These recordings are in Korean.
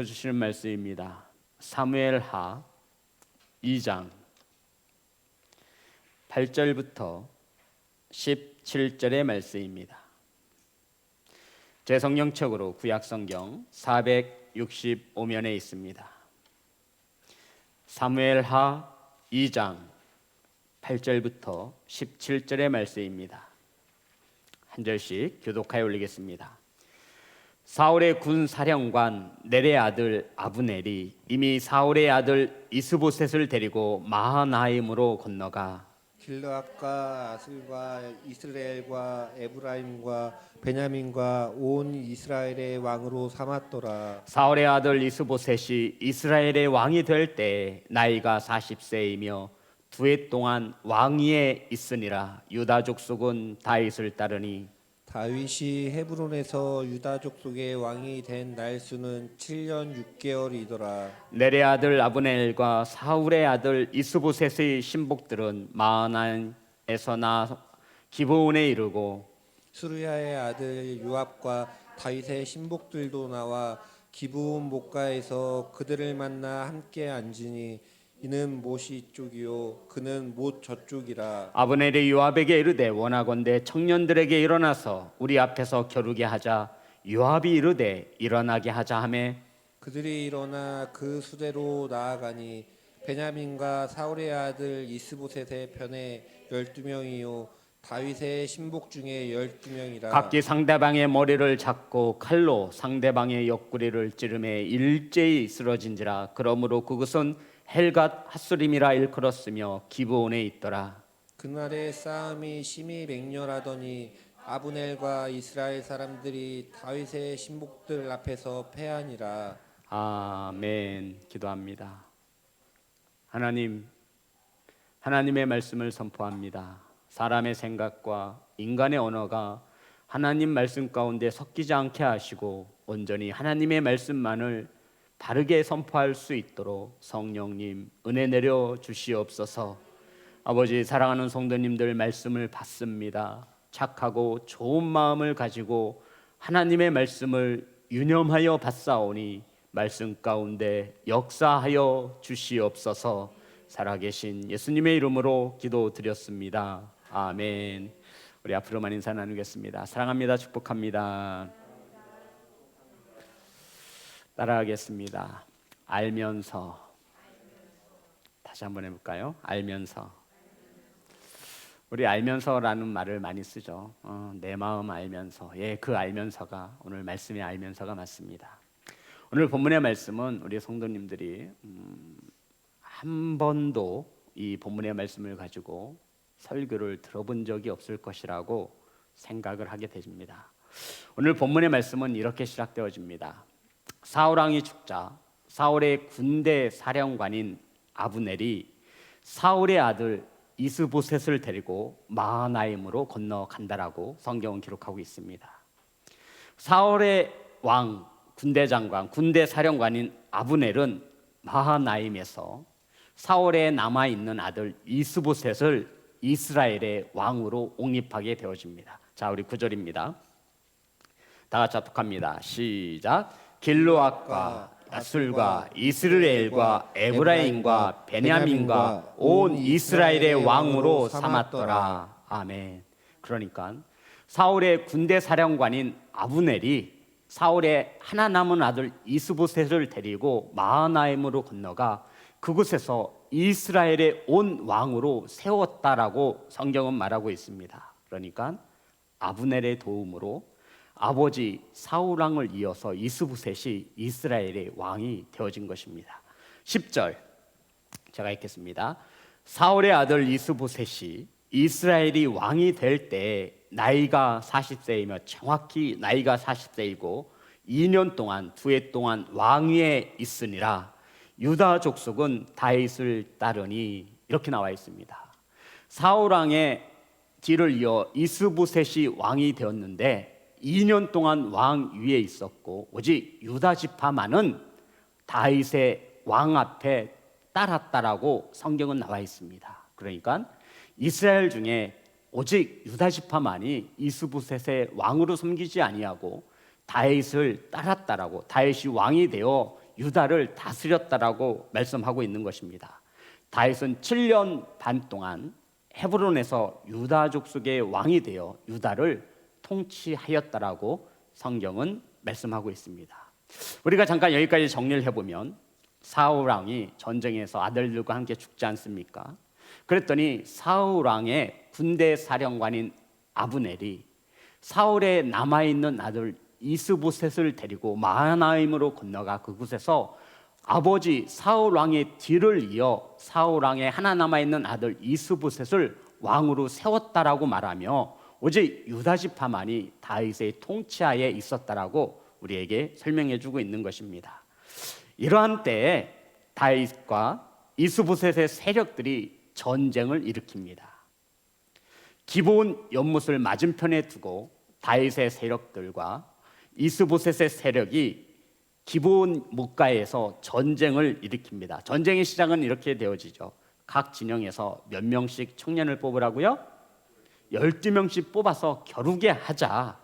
주시는 말씀입니다. 사무엘하 2장 8절부터 17절의 말씀입니다. 제 성경책으로 구약성경 465면에 있습니다. 사무엘하 2장 8절부터 17절의 말씀입니다. 한 절씩 교독하여 올리겠습니다. 사울의 군 사령관 넬의 아들 아브넬이 이미 사울의 아들 이스보셋을 데리고 마하나임으로 건너가 길르앗과 아슬과 이스라엘과 에브라임과 베냐민과 온 이스라엘의 왕으로 삼았더라. 사울의 아들 이스보셋이 이스라엘의 왕이 될 때 나이가 40세이며 2해 동안 왕위에 있으니라. 유다 족속은 다윗을 따르니 다윗이 헤브론에서 유다 족속의 왕이 된 날수는 7년 6개월이더라. 넬의 아들 아브넬과 사울의 아들 이스보셋의 신복들은 마하나임에서 나 기브온에 이르고 수르야의 아들 요압과 다윗의 신복들도 나와 기브온 목가에서 그들을 만나 함께 앉으니 이는 못이 이쪽이요 그는 못 저쪽이라. 아브넬이 요압에게 이르되 원하건대 청년들에게 일어나서 우리 앞에서 겨루게 하자. 요압이 이르되 일어나게 하자 하매 그들이 일어나 그 수대로 나아가니 베냐민과 사울의 아들 이스보셋의 편에 12명이요 다윗의 신복 중에 12명이라. 각기 상대방의 머리를 잡고 칼로 상대방의 옆구리를 찌르매 일제히 쓰러진지라. 그러므로 그것은 헬갓 핫수림이라 일컬었으며 기브온에 있더라. 그날의 싸움이 심히 맹렬하더니 아브넬과 이스라엘 사람들이 다윗의 신복들 앞에서 패하니라. 아멘. 기도합니다. 하나님의 말씀을 선포합니다. 사람의 생각과 인간의 언어가 하나님 말씀 가운데 섞이지 않게 하시고 온전히 하나님의 말씀만을 바르게 선포할 수 있도록 성령님 은혜 내려 주시옵소서. 아버지, 사랑하는 성도님들 말씀을 받습니다. 착하고 좋은 마음을 가지고 하나님의 말씀을 유념하여 받사오니 말씀 가운데 역사하여 주시옵소서. 살아계신 예수님의 이름으로 기도드렸습니다. 아멘. 우리 앞으로만 인사 나누겠습니다. 사랑합니다. 축복합니다. 따라하겠습니다. 알면서. 다시 한번 해볼까요? 알면서. 우리 알면서라는 말을 많이 쓰죠. 내 마음 알면서. 그 알면서가 오늘 말씀의 알면서가 맞습니다. 오늘 본문의 말씀은 우리 성도님들이 한 번도 이 본문의 말씀을 가지고 설교를 들어본 적이 없을 것이라고 생각을 하게 됩니다. 오늘 본문의 말씀은 이렇게 시작되어집니다. 사울왕이 죽자 사울의 군대 사령관인 아브넬이 사울의 아들 이스보셋을 데리고 마하나임으로 건너간다라고 성경은 기록하고 있습니다. 사울의 왕, 군대 장관, 군대 사령관인 아브넬은 마하나임에서 사울에 남아있는 아들 이스보셋을 이스라엘의 왕으로 옹립하게 되어집니다. 자, 우리 9절입니다. 다 같이 합독합니다. 시작. 길르앗과 야술과 이스라엘과 에브라임과 베냐민과 온 이스라엘의 왕으로 삼았더라. 아멘. 그러니까 사울의 군대 사령관인 아브넬이 사울의 하나 남은 아들 이스보셋을 데리고 마하나임으로 건너가 그곳에서 이스라엘의 온 왕으로 세웠다라고 성경은 말하고 있습니다. 그러니까 아브넬의 도움으로 아버지 사울왕을 이어서 이스보셋이 이스라엘의 왕이 되어진 것입니다. 10절 제가 읽겠습니다. 사울의 아들 이스보셋이 이스라엘이 왕이 될 때 나이가 40세이며 정확히 나이가 40세이고 2년 동안 2해 동안 왕위에 있으니라. 유다 족속은 다윗을 따르니 이렇게 나와 있습니다. 사울왕의 뒤를 이어 이스보셋이 왕이 되었는데 2년 동안 왕 위에 있었고 오직 유다 지파만은 다윗의 왕 앞에 따랐다라고 성경은 나와 있습니다. 그러니까 이스라엘 중에 오직 유다 지파만이 이스보셋의 왕으로 섬기지 아니하고 다윗을 따랐다라고, 다윗이 왕이 되어 유다를 다스렸다라고 말씀하고 있는 것입니다. 다윗은 7년 반 동안 헤브론에서 유다 족속의 왕이 되어 유다를 통치하였다라고 성경은 말씀하고 있습니다. 우리가 잠깐 여기까지 정리를 해보면 사울 왕이 전쟁에서 아들들과 함께 죽지 않습니까? 그랬더니 사울 왕의 군대 사령관인 아브넬이 사울의 남아있는 아들 이스보셋을 데리고 마하나임으로 건너가 그곳에서 아버지 사울 왕의 뒤를 이어 사울 왕의 하나 남아있는 아들 이스보셋을 왕으로 세웠다라고 말하며 오직 유다 지파만이 다윗의 통치하에 있었다라고 우리에게 설명해주고 있는 것입니다. 이러한 때에 다윗과 이스보셋의 세력들이 전쟁을 일으킵니다. 기브온 연못을 맞은편에 두고 다윗의 세력들과 이스보셋의 세력이 기브온 목가에서 전쟁을 일으킵니다. 전쟁의 시작은 이렇게 되어지죠. 각 진영에서 몇 명씩 청년을 뽑으라고요? 12명씩 뽑아서 겨루게 하자.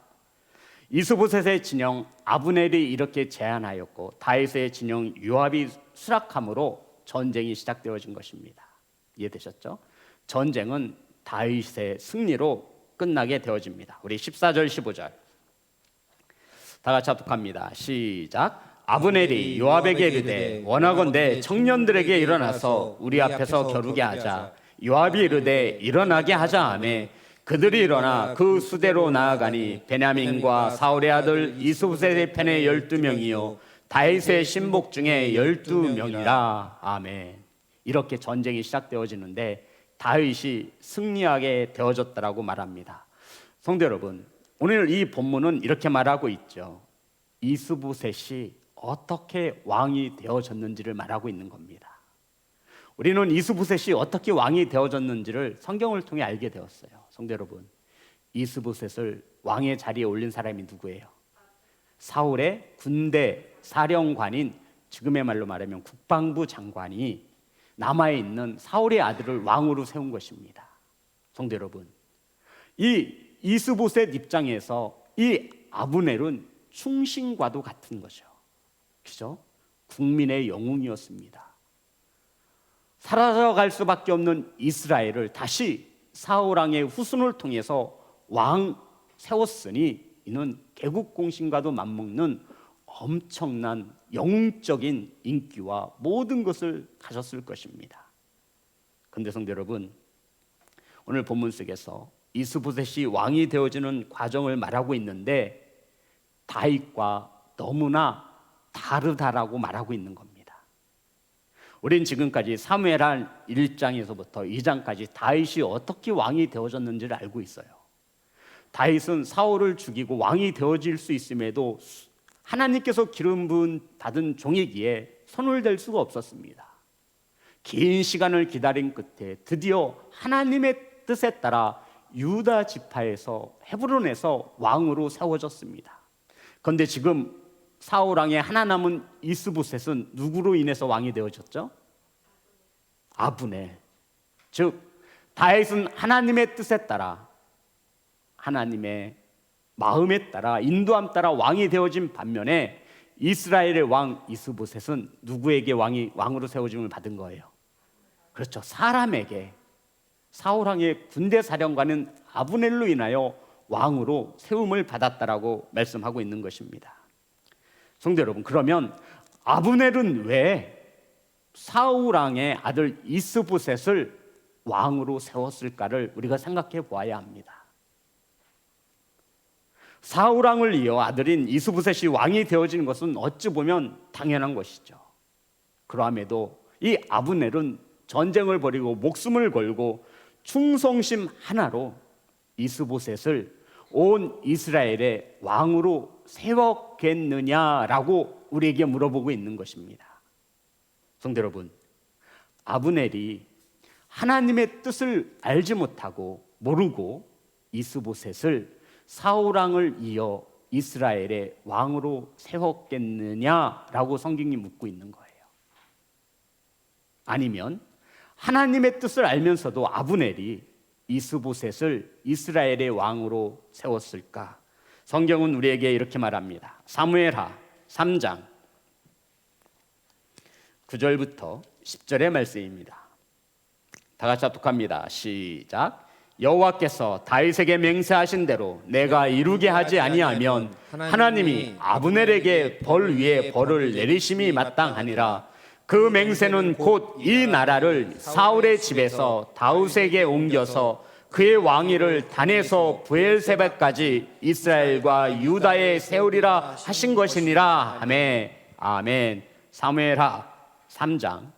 이스보셋의 진영 아브넬이 이렇게 제안하였고 다윗의 진영 요압이 수락함으로 전쟁이 시작되어진 것입니다. 이해되셨죠? 전쟁은 다윗의 승리로 끝나게 되어집니다. 우리 14절 15절 다 같이 합독합니다. 시작. 아브넬이 요압에게 이르되 원하건대 청년들에게 일어나서 우리 앞에서 겨루게 하자. 요압이 이르되 일어나게 하자 하매 그들이 일어나 그 수대로 나아가니 베냐민과 사울의 아들 이스보셋의 편에 12명이요 다윗의 신복 중에 12명이라. 아멘. 이렇게 전쟁이 시작되어지는데 다윗이 승리하게 되어졌다라고 말합니다. 성도 여러분, 오늘 이 본문은 이렇게 말하고 있죠. 이스보셋이 어떻게 왕이 되어졌는지를 말하고 있는 겁니다. 우리는 이스보셋이 어떻게 왕이 되어졌는지를 성경을 통해 알게 되었어요. 성도 여러분, 이스보셋을 왕의 자리에 올린 사람이 누구예요? 사울의 군대 사령관인, 지금의 말로 말하면 국방부 장관이 남아있는 사울의 아들을 왕으로 세운 것입니다. 성도 여러분, 이 이스보셋 입장에서 이 아브넬은 충신과도 같은 거죠. 그죠? 국민의 영웅이었습니다. 사라져갈 수밖에 없는 이스라엘을 다시 사울 왕의 후손을 통해서 왕 세웠으니 이는 개국 공신과도 맞먹는 엄청난 영웅적인 인기와 모든 것을 가졌을 것입니다. 그런데 성도 여러분, 오늘 본문 속에서 이스보셋이 왕이 되어지는 과정을 말하고 있는데 다윗과 너무나 다르다라고 말하고 있는 겁니다. 우린 지금까지 사무엘하 1장에서부터 2장까지 다윗이 어떻게 왕이 되어졌는지를 알고 있어요. 다윗은 사울을 죽이고 왕이 되어질 수 있음에도 하나님께서 기름 부은 받은 종이기에 손을 댈 수가 없었습니다. 긴 시간을 기다린 끝에 드디어 하나님의 뜻에 따라 유다 지파에서 헤브론에서 왕으로 세워졌습니다. 그런데 지금 사울 왕의 하나 남은 이스보셋은 누구로 인해서 왕이 되어졌죠? 아브넬. 즉 다윗은 하나님의 뜻에 따라, 하나님의 마음에 따라, 인도함 따라 왕이 되어진 반면에 이스라엘의 왕 이스보셋은 누구에게 왕으로 세워짐을 받은 거예요? 그렇죠, 사람에게. 사울 왕의 군대 사령관은 아브넬로 인하여 왕으로 세움을 받았다라고 말씀하고 있는 것입니다. 성도 여러분, 그러면 아브넬은 왜 사울 왕의 아들 이스보셋을 왕으로 세웠을까를 우리가 생각해 보아야 합니다. 사울 왕을 이어 아들인 이스보셋이 왕이 되어지는 것은 어찌 보면 당연한 것이죠. 그럼에도 이 아브넬은 전쟁을 벌이고 목숨을 걸고 충성심 하나로 이스보셋을 온 이스라엘의 왕으로 세웠겠느냐라고 우리에게 물어보고 있는 것입니다. 성도 여러분, 아브넬이 하나님의 뜻을 알지 못하고 모르고 이스보셋을 사울 왕을 이어 이스라엘의 왕으로 세웠겠느냐라고 성경이 묻고 있는 거예요. 아니면 하나님의 뜻을 알면서도 아브넬이 이스보셋을 이스라엘의 왕으로 세웠을까? 성경은 우리에게 이렇게 말합니다. 사무엘하 3장 9절부터 10절의 말씀입니다. 다 같이 합독합니다. 시작. 여호와께서 다윗에게 맹세하신 대로 내가 이루게 하지 아니하면 하나님이 아브넬에게 벌 위에 벌을 내리심이 마땅하니라. 그 맹세는 곧 이 나라를 사울의 집에서 다윗에게 옮겨서 그의 왕위를 단에서 브엘세바까지 이스라엘과 유다에 세우리라 하신 것이니라 하매. 아멘. 사무엘하 3장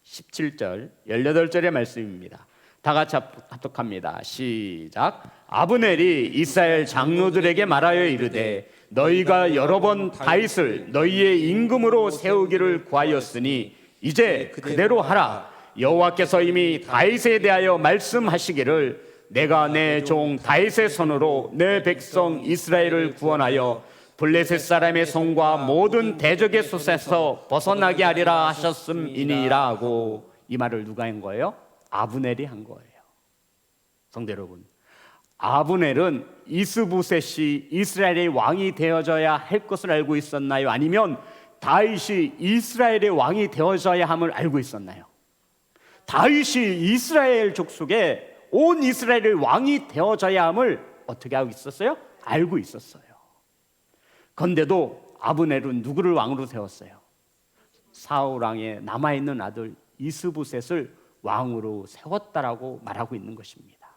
17절 18절의 말씀입니다. 다 같이 합독합니다. 시작. 아브넬이 이스라엘 장로들에게 말하여 이르되 너희가 여러 번 다윗을 너희의 임금으로 세우기를 구하였으니 이제 그대로 하라. 여호와께서 이미 다윗에 대하여 말씀하시기를 내가 내 종 다윗의 손으로 내 백성 이스라엘을 구원하여 블레셋 사람의 손과 모든 대적의 솥에서 벗어나게 하리라 하셨음이니라 하고, 이 말을 누가 한 거예요? 아브넬이 한 거예요. 성도 여러분, 아브넬은 이스보셋이 이스라엘의 왕이 되어져야 할 것을 알고 있었나요? 아니면 다윗이 이스라엘의 왕이 되어져야 함을 알고 있었나요? 다윗이 이스라엘 족속에 온 이스라엘의 왕이 되어져야 함을 어떻게 알고 있었어요? 알고 있었어요. 그런데도 아브넬은 누구를 왕으로 세웠어요? 사울 왕의 남아있는 아들 이스보셋을 왕으로 세웠다라고 말하고 있는 것입니다.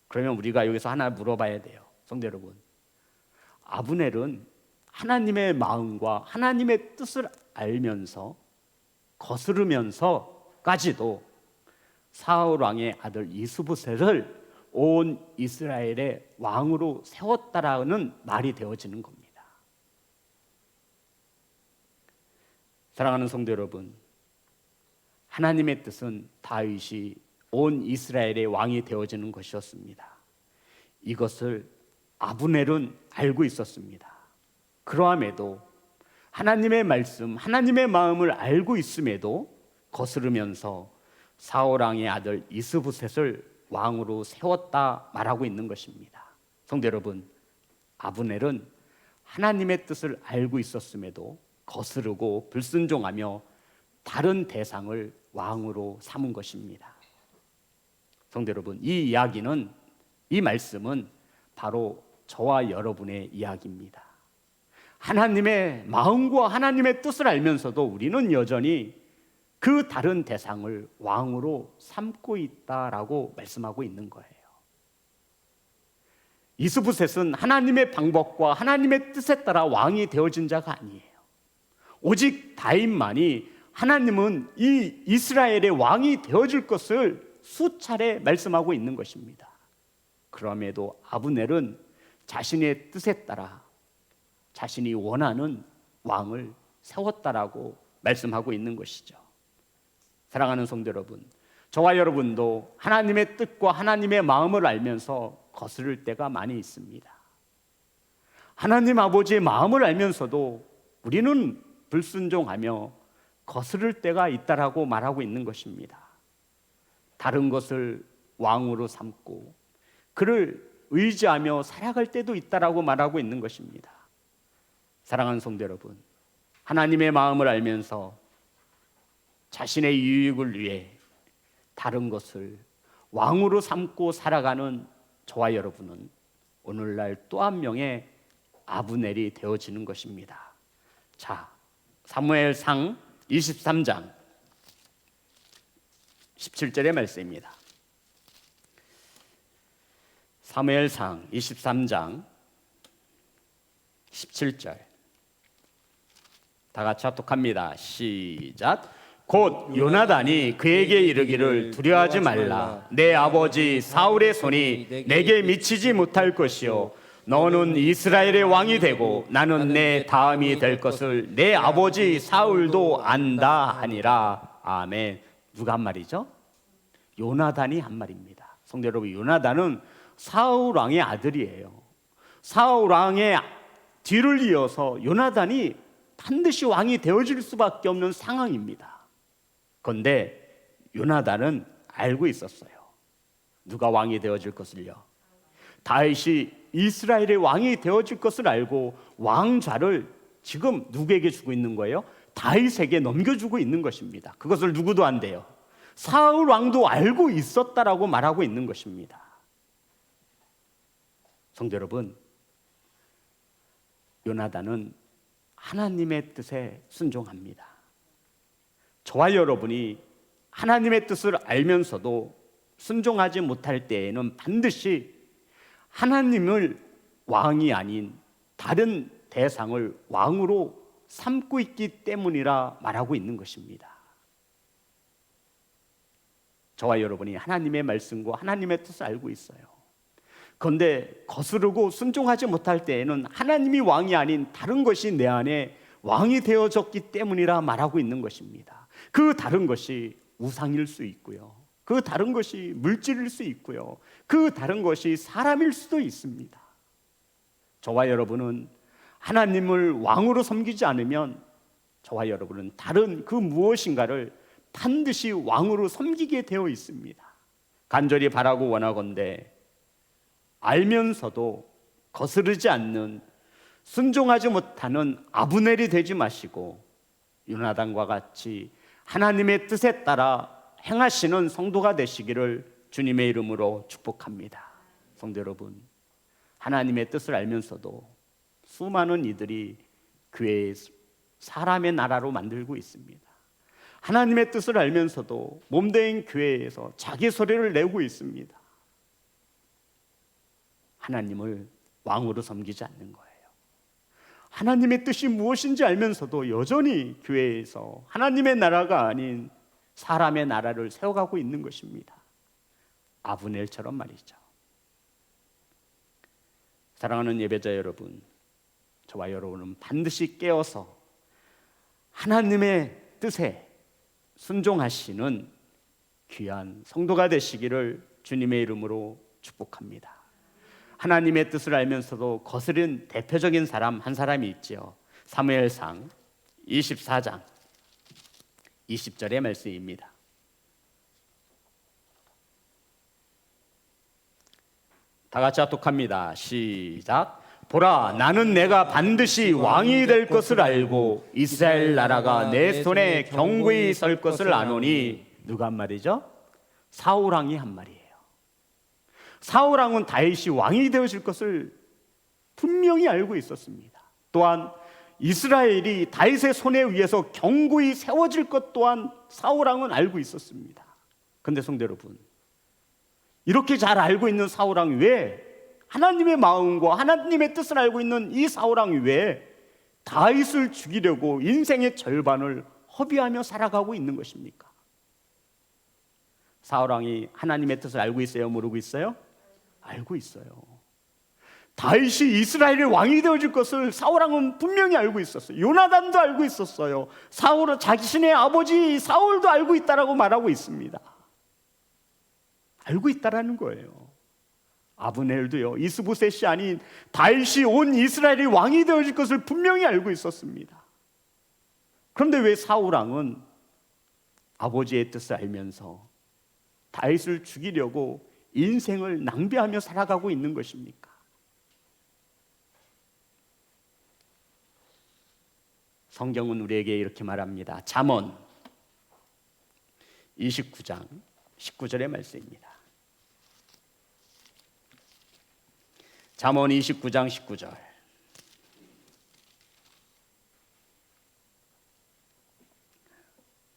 그러면 우리가 여기서 하나 물어봐야 돼요. 성도 여러분, 아브넬은 하나님의 마음과 하나님의 뜻을 알면서 거스르면서까지도 사울 왕의 아들 이스보셋을 온 이스라엘의 왕으로 세웠다라는 말이 되어지는 겁니다. 사랑하는 성도 여러분, 하나님의 뜻은 다윗이 온 이스라엘의 왕이 되어지는 것이었습니다. 이것을 아브넬은 알고 있었습니다. 그러함에도 하나님의 말씀, 하나님의 마음을 알고 있음에도 거스르면서 사울 왕의 아들 이스보셋을 왕으로 세웠다 말하고 있는 것입니다. 성도 여러분, 아브넬은 하나님의 뜻을 알고 있었음에도 거스르고 불순종하며 다른 대상을 왕으로 삼은 것입니다. 성도 여러분, 이 이야기는, 이 말씀은 바로 저와 여러분의 이야기입니다. 하나님의 마음과 하나님의 뜻을 알면서도 우리는 여전히 그 다른 대상을 왕으로 삼고 있다라고 말씀하고 있는 거예요. 이스보셋은 하나님의 방법과 하나님의 뜻에 따라 왕이 되어진 자가 아니에요. 오직 다윗만이 하나님은 이 이스라엘의 왕이 되어줄 것을 수차례 말씀하고 있는 것입니다. 그럼에도 아브넬은 자신의 뜻에 따라 자신이 원하는 왕을 세웠다라고 말씀하고 있는 것이죠. 사랑하는 성도 여러분, 저와 여러분도 하나님의 뜻과 하나님의 마음을 알면서 거스를 때가 많이 있습니다. 하나님 아버지의 마음을 알면서도 우리는 불순종하며 거스를 때가 있다라고 말하고 있는 것입니다. 다른 것을 왕으로 삼고 그를 의지하며 살아갈 때도 있다라고 말하고 있는 것입니다. 사랑하는 성도 여러분, 하나님의 마음을 알면서 자신의 유익을 위해 다른 것을 왕으로 삼고 살아가는 저와 여러분은 오늘날 또 한 명의 아브넬이 되어지는 것입니다. 자, 사무엘상 23장 17절의 말씀입니다. 사무엘상 23장 17절 다 같이 합독합니다. 시작. 곧 요나단이 그에게 이르기를 두려워하지 말라. 내 아버지 사울의 손이 내게 미치지 못할 것이요 너는 이스라엘의 왕이 되고 나는 내 다음이 될 것을 내 아버지 사울도 안다 하니라. 아멘. 누가 한 말이죠? 요나단이 한 말입니다. 성도 여러분, 요나단은 사울 왕의 아들이에요. 사울 왕의 뒤를 이어서 요나단이 반드시 왕이 되어질 수밖에 없는 상황입니다. 그런데 요나단은 알고 있었어요. 누가 왕이 되어질 것을요? 다윗이 이스라엘의 왕이 되어질 것을 알고 왕좌를 지금 누구에게 주고 있는 거예요? 다윗에게 넘겨주고 있는 것입니다. 그것을 누구도 안 돼요. 사울 왕도 알고 있었다라고 말하고 있는 것입니다. 성도 여러분, 요나단은 하나님의 뜻에 순종합니다. 저와 여러분이 하나님의 뜻을 알면서도 순종하지 못할 때에는 반드시 하나님을 왕이 아닌 다른 대상을 왕으로 삼고 있기 때문이라 말하고 있는 것입니다. 저와 여러분이 하나님의 말씀과 하나님의 뜻을 알고 있어요. 그런데 거스르고 순종하지 못할 때에는 하나님이 왕이 아닌 다른 것이 내 안에 왕이 되어졌기 때문이라 말하고 있는 것입니다. 그 다른 것이 우상일 수 있고요, 그 다른 것이 물질일 수 있고요, 그 다른 것이 사람일 수도 있습니다. 저와 여러분은 하나님을 왕으로 섬기지 않으면 저와 여러분은 다른 그 무엇인가를 반드시 왕으로 섬기게 되어 있습니다. 간절히 바라고 원하건대 알면서도 거스르지 않는, 순종하지 못하는 아브넬이 되지 마시고 요나단과 같이 하나님의 뜻에 따라 행하시는 성도가 되시기를 주님의 이름으로 축복합니다. 성도 여러분, 하나님의 뜻을 알면서도 수많은 이들이 교회의 사람의 나라로 만들고 있습니다. 하나님의 뜻을 알면서도 몸된 교회에서 자기 소리를 내고 있습니다. 하나님을 왕으로 섬기지 않는 거예요. 하나님의 뜻이 무엇인지 알면서도 여전히 교회에서 하나님의 나라가 아닌 사람의 나라를 세워가고 있는 것입니다. 아브넬처럼 말이죠. 사랑하는 예배자 여러분, 저와 여러분은 반드시 깨어서 하나님의 뜻에 순종하시는 귀한 성도가 되시기를 주님의 이름으로 축복합니다. 하나님의 뜻을 알면서도 거스른 대표적인 사람 한 사람이 있지요. 사무엘상 24장 20절의 말씀입니다. 다 같이 합독합니다. 시작. 보라, 나는 내가 반드시 왕이 될 것을 알고 이스라엘 나라가 내 손에 경고히 설 것을 아노니. 누가 한 말이죠? 사울왕이 한 말이에요. 사울왕은 다윗이 왕이 되어질 것을 분명히 알고 있었습니다. 또한 이스라엘이 다윗의 손에 의해서 경고히 세워질 것 또한 사울왕은 알고 있었습니다. 그런데 성도 여러분, 이렇게 잘 알고 있는 사울왕이 왜, 하나님의 마음과 하나님의 뜻을 알고 있는 이 사울왕이 왜 다윗을 죽이려고 인생의 절반을 허비하며 살아가고 있는 것입니까? 사울왕이 하나님의 뜻을 알고 있어요? 모르고 있어요? 알고 있어요. 다윗이 이스라엘의 왕이 되어질 것을 사울왕은 분명히 알고 있었어요. 요나단도 알고 있었어요. 사울은 자신의 아버지 사울도 알고 있다라고 말하고 있습니다. 알고 있다라는 거예요. 아브넬도요, 이스보셋이 아닌 다윗이 온 이스라엘의 왕이 되어질 것을 분명히 알고 있었습니다. 그런데 왜 사울왕은 아버지의 뜻을 알면서 다윗을 죽이려고 인생을 낭비하며 살아가고 있는 것입니까? 성경은 우리에게 이렇게 말합니다. 잠언 29장 19절의 말씀입니다. 잠언 29장 19절.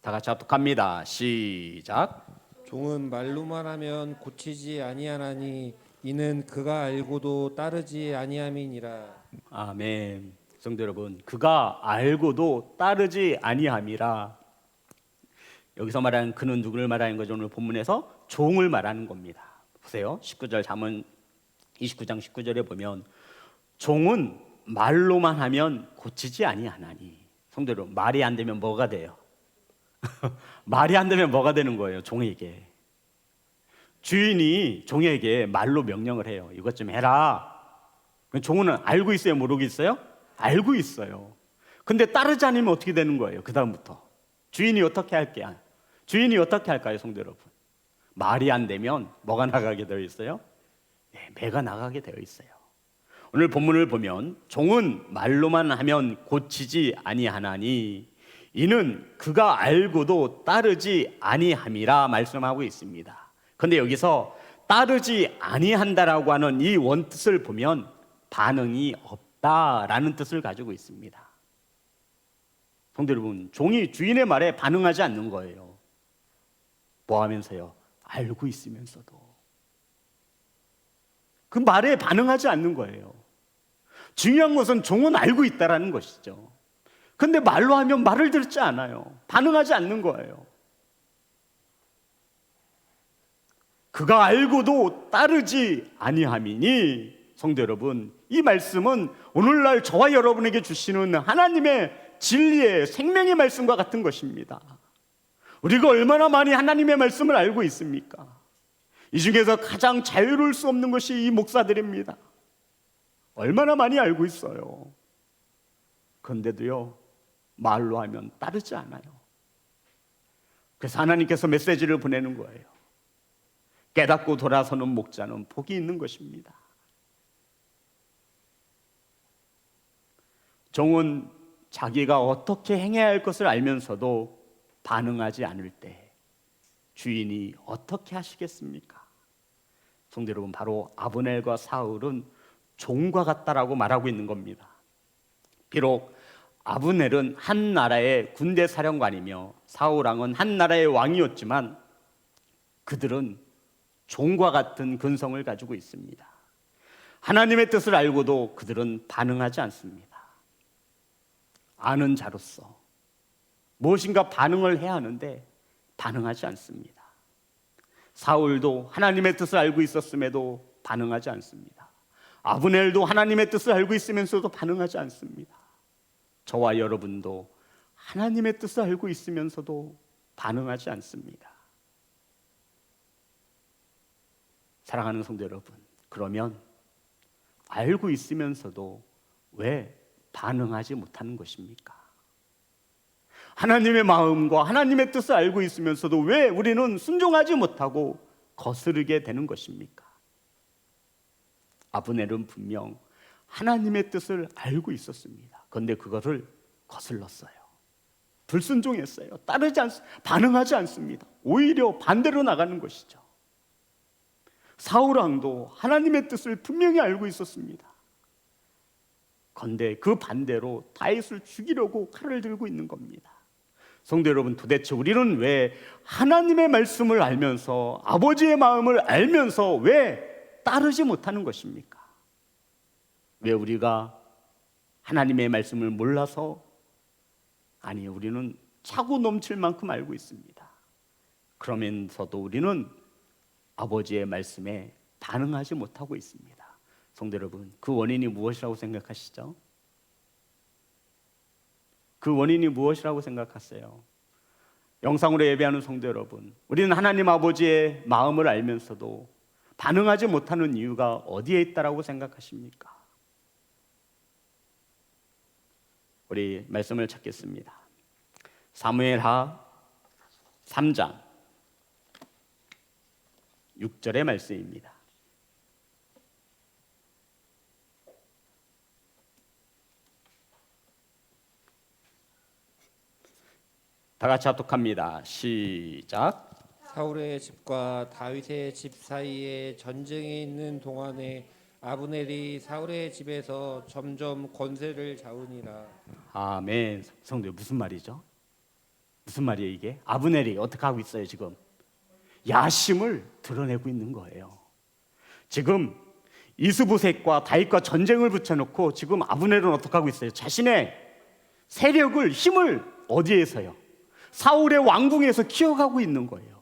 다 같이 합독합니다. 시작. 종은 말로만 하면 고치지 아니하나니 이는 그가 알고도 따르지 아니함이니라. 아멘. 성도 여러분, 그가 알고도 따르지 아니함이라. 여기서 말하는 그는 누구를 말하는 거죠? 오늘 본문에서 종을 말하는 겁니다. 보세요. 19절 잠언 29장 19절에 보면 종은 말로만 하면 고치지 아니하나니. 성도 여러분, 말이 안 되면 뭐가 돼요? 말이 안 되면 뭐가 되는 거예요? 종에게. 주인이 종에게 말로 명령을 해요. 이것 좀 해라. 종은 알고 있어요? 모르고 있어요? 알고 있어요. 근데 따르지 않으면 어떻게 되는 거예요? 그 다음부터 주인이 어떻게 할게요? 주인이 어떻게 할까요? 성도 여러분, 말이 안 되면 뭐가 나가게 되어 있어요? 네, 매가 나가게 되어 있어요. 오늘 본문을 보면 종은 말로만 하면 고치지 아니하나니 이는 그가 알고도 따르지 아니함이라 말씀하고 있습니다. 그런데 여기서 따르지 아니한다라고 하는 이 원뜻을 보면 반응이 없다라는 뜻을 가지고 있습니다. 성도 여러분, 종이 주인의 말에 반응하지 않는 거예요. 뭐 하면서요? 알고 있으면서도 그 말에 반응하지 않는 거예요. 중요한 것은 종은 알고 있다라는 것이죠. 근데 말로 하면 말을 듣지 않아요. 반응하지 않는 거예요. 그가 알고도 따르지 아니함이니, 성도 여러분, 이 말씀은 오늘날 저와 여러분에게 주시는 하나님의 진리의 생명의 말씀과 같은 것입니다. 우리가 얼마나 많이 하나님의 말씀을 알고 있습니까? 이 중에서 가장 자유로울 수 없는 것이 이 목사들입니다. 얼마나 많이 알고 있어요. 그런데도요, 말로 하면 따르지 않아요. 그래서 하나님께서 메시지를 보내는 거예요. 깨닫고 돌아서는 목자는 복이 있는 것입니다. 종은 자기가 어떻게 행해야 할 것을 알면서도 반응하지 않을 때 주인이 어떻게 하시겠습니까? 성도 여러분, 바로 아브넬과 사울은 종과 같다라고 말하고 있는 겁니다. 비록 아브넬은 한 나라의 군대 사령관이며 사울 왕은 한 나라의 왕이었지만 그들은 종과 같은 근성을 가지고 있습니다. 하나님의 뜻을 알고도 그들은 반응하지 않습니다. 아는 자로서 무엇인가 반응을 해야 하는데 반응하지 않습니다. 사울도 하나님의 뜻을 알고 있었음에도 반응하지 않습니다. 아브넬도 하나님의 뜻을 알고 있으면서도 반응하지 않습니다. 저와 여러분도 하나님의 뜻을 알고 있으면서도 반응하지 않습니다. 사랑하는 성도 여러분, 그러면 알고 있으면서도 왜 반응하지 못하는 것입니까? 하나님의 마음과 하나님의 뜻을 알고 있으면서도 왜 우리는 순종하지 못하고 거스르게 되는 것입니까? 아브넬은 분명 하나님의 뜻을 알고 있었습니다. 그런데 그거를 거슬렀어요. 불순종했어요. 반응하지 않습니다. 오히려 반대로 나가는 것이죠. 사울 왕도 하나님의 뜻을 분명히 알고 있었습니다. 그런데 그 반대로 다윗을 죽이려고 칼을 들고 있는 겁니다. 성도 여러분, 도대체 우리는 왜 하나님의 말씀을 알면서, 아버지의 마음을 알면서 왜 따르지 못하는 것입니까? 왜 우리가 하나님의 말씀을 몰라서? 아니, 우리는 차고 넘칠 만큼 알고 있습니다. 그러면서도 우리는 아버지의 말씀에 반응하지 못하고 있습니다. 성도 여러분, 그 원인이 무엇이라고 생각하시죠? 그 원인이 무엇이라고 생각하세요? 영상으로 예배하는 성도 여러분, 우리는 하나님 아버지의 마음을 알면서도 반응하지 못하는 이유가 어디에 있다라고 생각하십니까? 우리 말씀을 찾겠습니다. 사무엘하 3장 6절의 말씀입니다. 다 같이 합독합니다. 시작. 사울의 집과 다윗의 집 사이에 전쟁이 있는 동안에 아브넬이 사울의 집에서 점점 권세를 잡으니라. 아멘. 성도, 무슨 말이죠? 무슨 말이에요 이게? 아브넬이 어떻게 하고 있어요 지금? 야심을 드러내고 있는 거예요. 지금 이스보셋과 다윗과 전쟁을 붙여놓고 지금 아브넬은 어떻게 하고 있어요? 자신의 세력을, 힘을 어디에서요? 사울의 왕궁에서 키워가고 있는 거예요.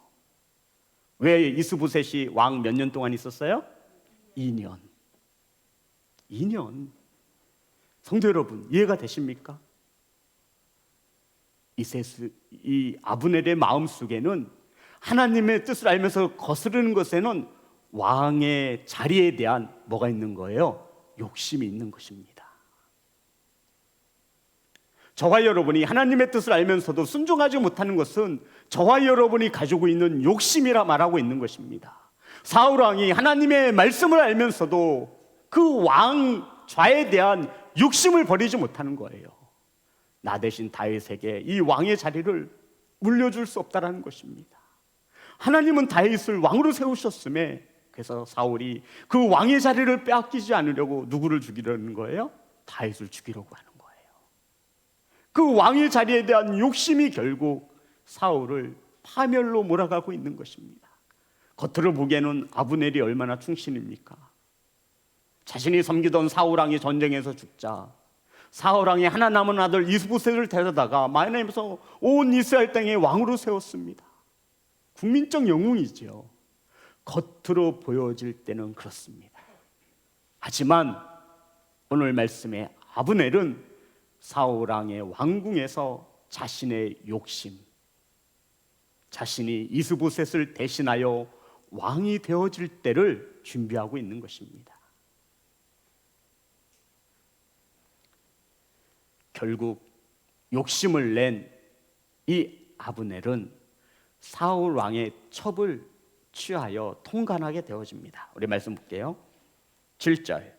왜 이스보셋이 왕 몇 년 동안 있었어요? 2년. 2년. 성도 여러분, 이해가 되십니까? 이 아브넬의 마음속에는 하나님의 뜻을 알면서 거스르는 것에는 왕의 자리에 대한 뭐가 있는 거예요? 욕심이 있는 것입니다. 저와 여러분이 하나님의 뜻을 알면서도 순종하지 못하는 것은 저와 여러분이 가지고 있는 욕심이라 말하고 있는 것입니다. 사울 왕이 하나님의 말씀을 알면서도 그 왕 좌에 대한 욕심을 버리지 못하는 거예요. 나 대신 다윗에게 이 왕의 자리를 물려줄 수 없다라는 것입니다. 하나님은 다윗을 왕으로 세우셨음에 그래서 사울이 그 왕의 자리를 빼앗기지 않으려고 누구를 죽이려는 거예요? 다윗을 죽이려고 하는 거예요. 그 왕의 자리에 대한 욕심이 결국 사울을 파멸로 몰아가고 있는 것입니다. 겉으로 보기에는 아브넬이 얼마나 충신입니까? 자신이 섬기던 사울왕이 전쟁에서 죽자 사울왕이 하나 남은 아들 이스보셋을 데려다가 마하나임에서 온 이스라엘 땅에 왕으로 세웠습니다. 국민적 영웅이죠. 겉으로 보여질 때는 그렇습니다. 하지만 오늘 말씀에 아브넬은 사울왕의 왕궁에서 자신의 욕심, 자신이 이스보셋을 대신하여 왕이 되어질 때를 준비하고 있는 것입니다. 결국 욕심을 낸 이 아브넬은 사울 왕의 첩을 취하여 통관하게 되어집니다. 우리 말씀 볼게요. 7절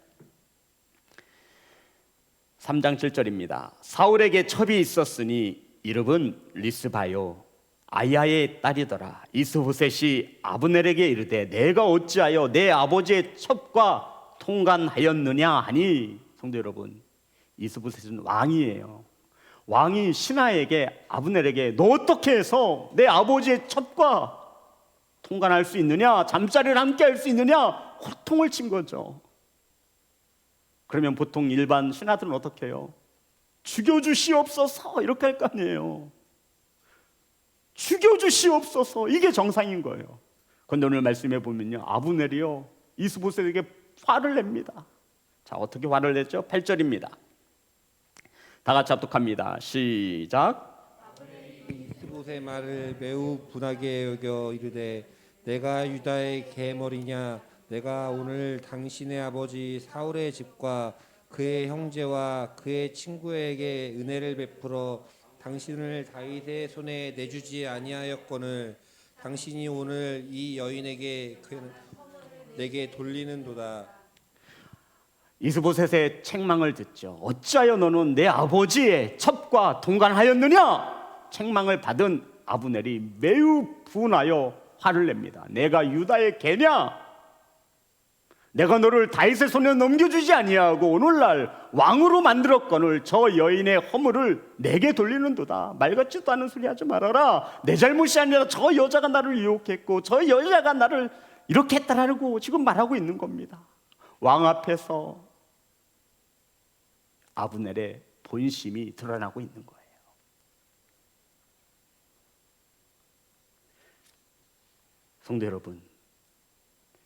3장 7절입니다. 사울에게 첩이 있었으니 이름은 리스바요 아야의 딸이더라. 이스보셋이 아브넬에게 이르되 내가 어찌하여 내 아버지의 첩과 통관하였느냐 하니, 성도 여러분, 이스보셋은 왕이에요. 왕이 신하에게 아브넬에게 너 어떻게 해서 내 아버지의 첩과 통관할 수 있느냐, 잠자리를 함께 할 수 있느냐, 호통을 친 거죠. 그러면 보통 일반 신하들은 어떻게 해요? 죽여주시옵소서 이렇게 할 거 아니에요. 죽여주시옵소서, 이게 정상인 거예요. 그런데 오늘 말씀해 보면요, 아브넬이요 이스보셋에게 화를 냅니다. 자, 어떻게 화를 냈죠? 8절입니다. 다 같이 합독합니다. 시작. 이스보셋의 말을 매우 분하게 여겨 이르되 내가 유다의 계머리냐, 내가 오늘 당신의 아버지 사울의 집과 그의 형제와 그의 친구에게 은혜를 베풀어 당신을 다윗의 손에 내주지 아니하였거늘 당신이 오늘 이 여인에게 내게 돌리는도다. 이스보셋의 책망을 듣죠. 어찌하여 너는 내 아버지의 첩과 동관하였느냐? 책망을 받은 아브넬이 매우 분하여 화를 냅니다. 내가 유다의 개냐? 내가 너를 다윗의 손에 넘겨주지 아니하고 오늘날 왕으로 만들었거늘 저 여인의 허물을 내게 돌리는도다. 말 같지도 않은 소리 하지 말아라. 내 잘못이 아니라 저 여자가 나를 유혹했고 저 여자가 나를 이렇게 했다라고 지금 말하고 있는 겁니다. 왕 앞에서 아브넬의 본심이 드러나고 있는 거예요. 성도 여러분,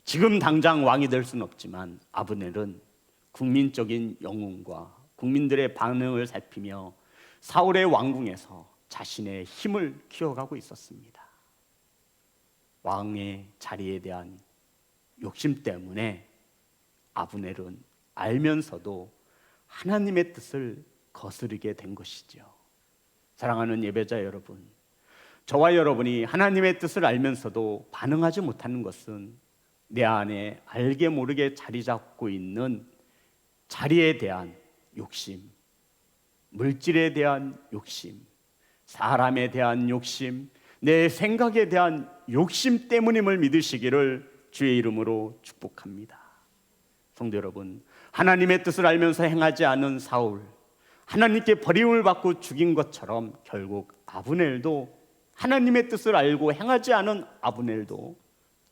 지금 당장 왕이 될 수는 없지만 아브넬은 국민적인 영웅과 국민들의 반응을 살피며 사울의 왕궁에서 자신의 힘을 키워가고 있었습니다. 왕의 자리에 대한 욕심 때문에 아브넬은 알면서도 하나님의 뜻을 거스르게 된 것이죠. 사랑하는 예배자 여러분, 저와 여러분이 하나님의 뜻을 알면서도 반응하지 못하는 것은 내 안에 알게 모르게 자리 잡고 있는 자리에 대한 욕심, 물질에 대한 욕심, 사람에 대한 욕심, 내 생각에 대한 욕심 때문임을 믿으시기를 주의 이름으로 축복합니다. 성도 여러분, 하나님의 뜻을 알면서 행하지 않은 사울, 하나님께 버림을 받고 죽인 것처럼 결국 아브넬도, 하나님의 뜻을 알고 행하지 않은 아브넬도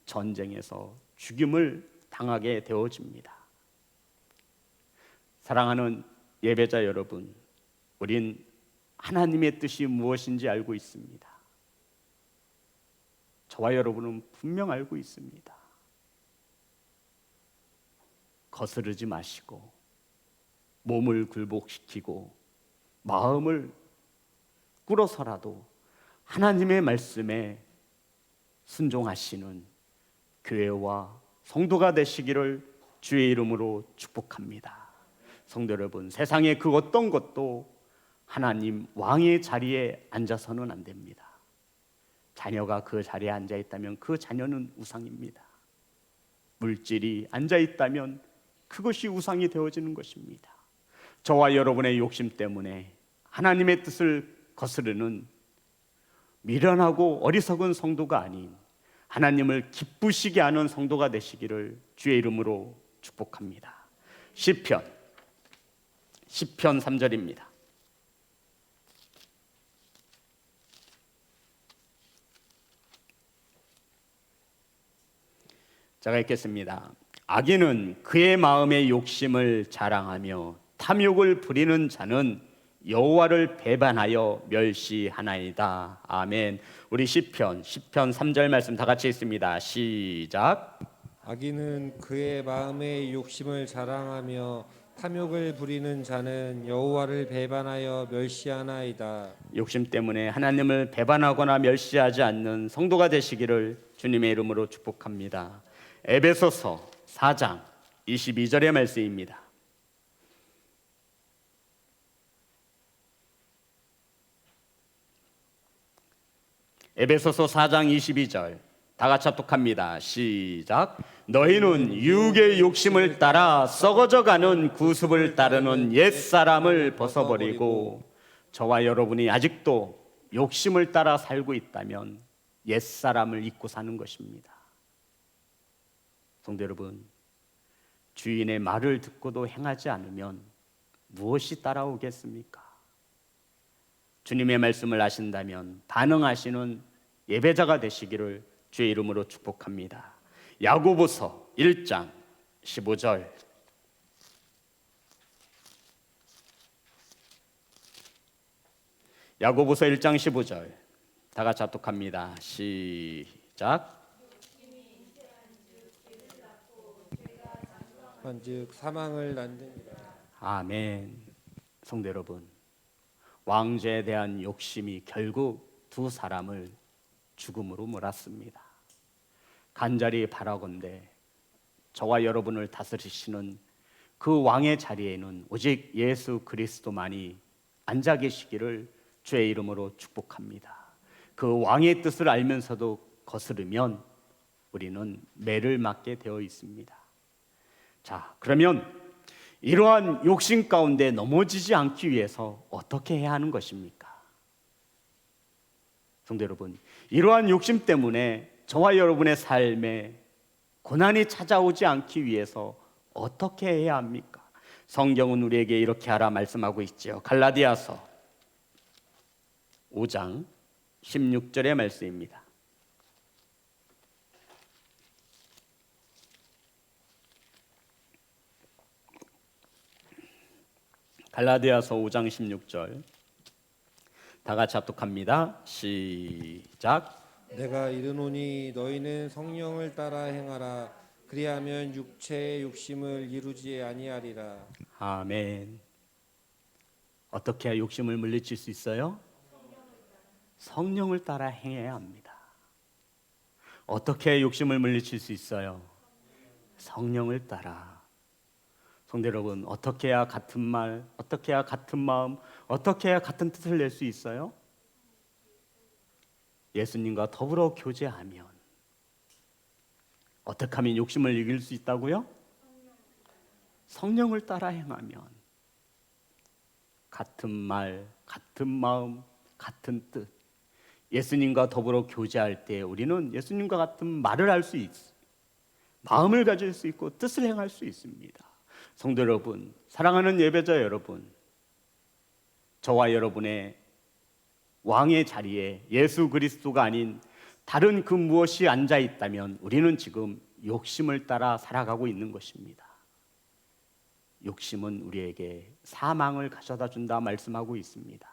전쟁에서 죽임을 당하게 되어집니다. 사랑하는 예배자 여러분, 우린 하나님의 뜻이 무엇인지 알고 있습니다. 저와 여러분은 분명 알고 있습니다. 거스르지 마시고 몸을 굴복시키고 마음을 꿇어서라도 하나님의 말씀에 순종하시는 교회와 성도가 되시기를 주의 이름으로 축복합니다. 성도 여러분, 세상의 그 어떤 것도 하나님 왕의 자리에 앉아서는 안 됩니다. 자녀가 그 자리에 앉아 있다면 그 자녀는 우상입니다. 물질이 앉아 있다면 그것이 우상이 되어지는 것입니다. 저와 여러분의 욕심 때문에 하나님의 뜻을 거스르는 미련하고 어리석은 성도가 아닌 하나님을 기쁘시게 하는 성도가 되시기를 주의 이름으로 축복합니다. 시편 3절입니다. 제가 읽겠습니다. 악인은 그의 마음의 욕심을 자랑하며 탐욕을 부리는 자는 여호와를 배반하여 멸시하나이다. 아멘. 우리 시편 3절 말씀 다 같이 읽습니다. 시작. 악인은 그의 마음의 욕심을 자랑하며 탐욕을 부리는 자는 여호와를 배반하여 멸시하나이다. 욕심 때문에 하나님을 배반하거나 멸시하지 않는 성도가 되시기를 주님의 이름으로 축복합니다. 에베소서 4장 22절의 말씀입니다. 에베소서 4장 22절 다 같이 합독합니다. 시작. 너희는 육의 욕심을 따라 썩어져가는 구습을 따르는 옛사람을 벗어버리고, 저와 여러분이 아직도 욕심을 따라 살고 있다면 옛사람을 잊고 사는 것입니다. 성도 여러분, 주인의 말을 듣고도 행하지 않으면 무엇이 따라오겠습니까? 주님의 말씀을 아신다면 반응하시는 예배자가 되시기를 주의 이름으로 축복합니다. 야고보서 1장 15절 야고보서 1장 15절 다 같이 합독합니다. 시작. 한즉 사망을 낳느니라. 아멘. 성도 여러분, 왕좌에 대한 욕심이 결국 두 사람을 죽음으로 몰았습니다. 간절히 바라건대 저와 여러분을 다스리시는 그 왕의 자리에는 오직 예수 그리스도만이 앉아 계시기를 주의 이름으로 축복합니다. 그 왕의 뜻을 알면서도 거스르면 우리는 매를 맞게 되어 있습니다. 자, 그러면 이러한 욕심 가운데 넘어지지 않기 위해서 어떻게 해야 하는 것입니까? 성도 여러분, 이러한 욕심 때문에 저와 여러분의 삶에 고난이 찾아오지 않기 위해서 어떻게 해야 합니까? 성경은 우리에게 이렇게 하라 말씀하고 있죠. 갈라디아서 5장 16절의 말씀입니다. 갈라디아서 5장 16절 다 같이 합독합니다. 시작. 내가 이르노니 너희는 성령을 따라 행하라. 그리하면 육체의 욕심을 이루지 아니하리라. 아멘. 어떻게 해야 욕심을 물리칠 수 있어요? 성령을 따라 행해야 합니다. 어떻게 해야 욕심을 물리칠 수 있어요? 성령을 따라. 성도 여러분, 어떻게 해야 같은 말, 어떻게 해야 같은 마음, 어떻게 해야 같은 뜻을 낼 수 있어요? 예수님과 더불어 교제하면. 어떻게 하면 욕심을 이길 수 있다고요? 성령을 따라 행하면. 같은 말, 같은 마음, 같은 뜻. 예수님과 더불어 교제할 때 우리는 예수님과 같은 말을 할 수 있어요. 마음을 가질 수 있고 뜻을 행할 수 있습니다. 성도 여러분, 사랑하는 예배자 여러분, 저와 여러분의 왕의 자리에 예수 그리스도가 아닌 다른 그 무엇이 앉아 있다면 우리는 지금 욕심을 따라 살아가고 있는 것입니다. 욕심은 우리에게 사망을 가져다 준다 말씀하고 있습니다.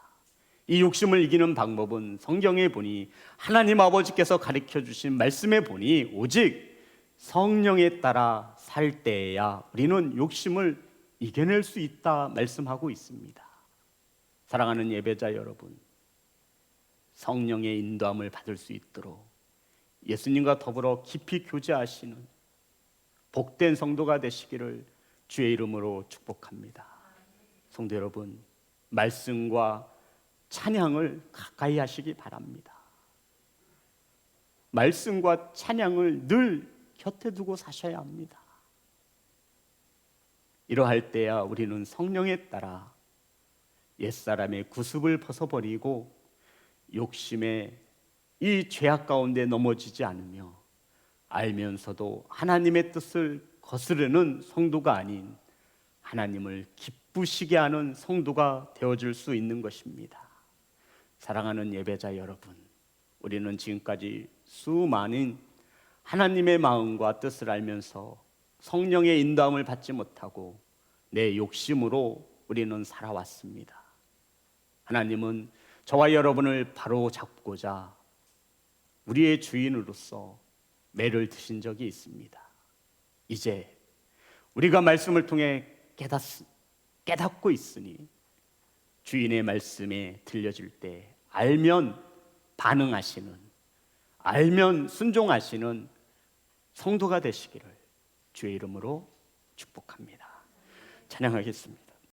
이 욕심을 이기는 방법은 성경에 보니 하나님 아버지께서 가르쳐 주신 말씀에 보니 오직 성령에 따라 살 때에야 우리는 욕심을 이겨낼 수 있다 말씀하고 있습니다. 사랑하는 예배자 여러분, 성령의 인도함을 받을 수 있도록 예수님과 더불어 깊이 교제하시는 복된 성도가 되시기를 주의 이름으로 축복합니다. 성도 여러분, 말씀과 찬양을 가까이 하시기 바랍니다. 말씀과 찬양을 늘 곁에 두고 사셔야 합니다. 이러할 때야 우리는 성령에 따라 옛사람의 구습을 벗어버리고 욕심에 이 죄악 가운데 넘어지지 않으며 알면서도 하나님의 뜻을 거스르는 성도가 아닌 하나님을 기쁘시게 하는 성도가 되어줄 수 있는 것입니다. 사랑하는 예배자 여러분, 우리는 지금까지 수많은 하나님의 마음과 뜻을 알면서 성령의 인도함을 받지 못하고 내 욕심으로 우리는 살아왔습니다. 하나님은 저와 여러분을 바로 잡고자 우리의 주인으로서 매를 드신 적이 있습니다. 이제 우리가 말씀을 통해 깨닫고 있으니 주인의 말씀에 들려줄 때 알면 반응하시는, 알면 순종하시는 성도가 되시기를 주의 이름으로 축복합니다. 찬양하겠습니다.